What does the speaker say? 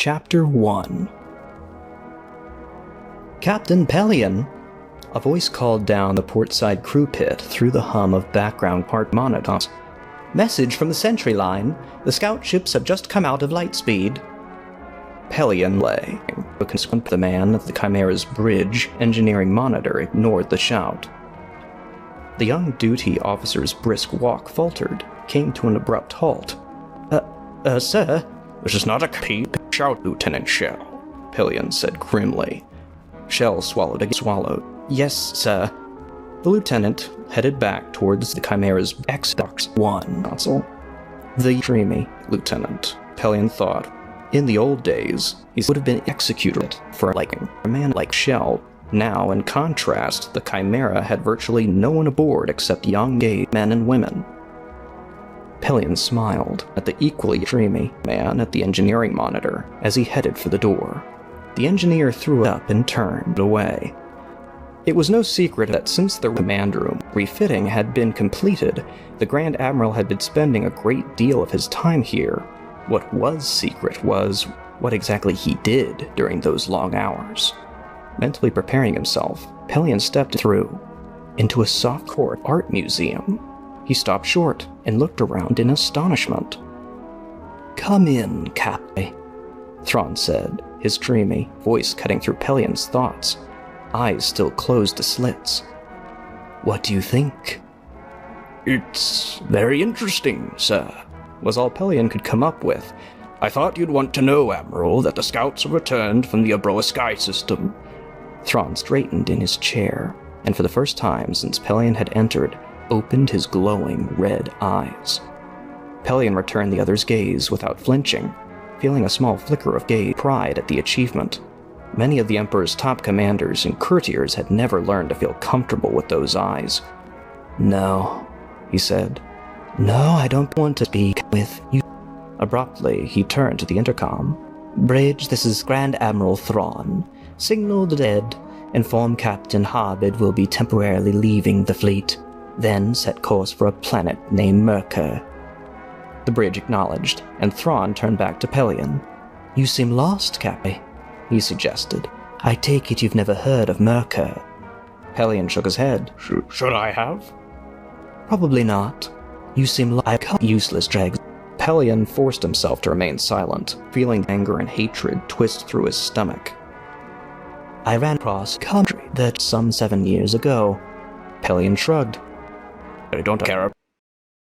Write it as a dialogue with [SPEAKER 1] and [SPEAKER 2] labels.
[SPEAKER 1] Chapter 1. Captain Pelion! A voice called down the portside crew pit through the hum of background part monitors. Message from the sentry line. The scout ships have just come out of light speed. Pelion lay. The man at the Chimera's bridge engineering monitor ignored the shout. The young duty officer's brisk walk faltered, came to an abrupt halt. Sir?
[SPEAKER 2] This is not a peep shout, Lieutenant Shell,
[SPEAKER 1] Pelion said grimly. Shell swallowed again. Yes, sir. The lieutenant headed back towards the Chimera's Xbox One console. The dreamy lieutenant, Pelion thought. In the old days, he would have been executed for liking a man like Shell. Now, in contrast, the Chimera had virtually no one aboard except young gay men and women. Pelion smiled at the equally dreamy man at the engineering monitor as he headed for the door. The engineer threw it up and turned away. It was no secret that since the command room refitting had been completed, the Grand Admiral had been spending a great deal of his time here. What was secret was what exactly he did during those long hours. Mentally preparing himself, Pelion stepped through into a soft-core art museum. He stopped short and looked around in astonishment. "Come in, Captain," Thrawn said, his dreamy voice cutting through Pelion's thoughts, eyes still closed to slits. "What do you think?"
[SPEAKER 2] "It's very interesting, sir," was all Pelion could come up with. "I thought you'd want to know, Admiral, that the scouts have returned from the Abroa Sky system."
[SPEAKER 1] Thrawn straightened in his chair, and for the first time since Pelion had entered, opened his glowing red eyes. Pelion returned the other's gaze without flinching, feeling a small flicker of gay pride at the achievement. Many of the Emperor's top commanders and courtiers had never learned to feel comfortable with those eyes. "No," he said. "No, I don't want to speak with you." Abruptly, he turned to the intercom. "Bridge, this is Grand Admiral Thrawn. Signal the dead. Inform Captain Harbid will be temporarily leaving the fleet. Then set course for a planet named Merkur." The bridge acknowledged, and Thrawn turned back to Pelion. "You seem lost, Cappy," he suggested. "I take it you've never heard of Merkur." Pelion shook his head.
[SPEAKER 2] Should I have?
[SPEAKER 1] "Probably not. You seem like useless dregs." Pelion forced himself to remain silent, feeling anger and hatred twist through his stomach. "I ran across country that some 7 years ago." Pelion shrugged.
[SPEAKER 2] "I don't care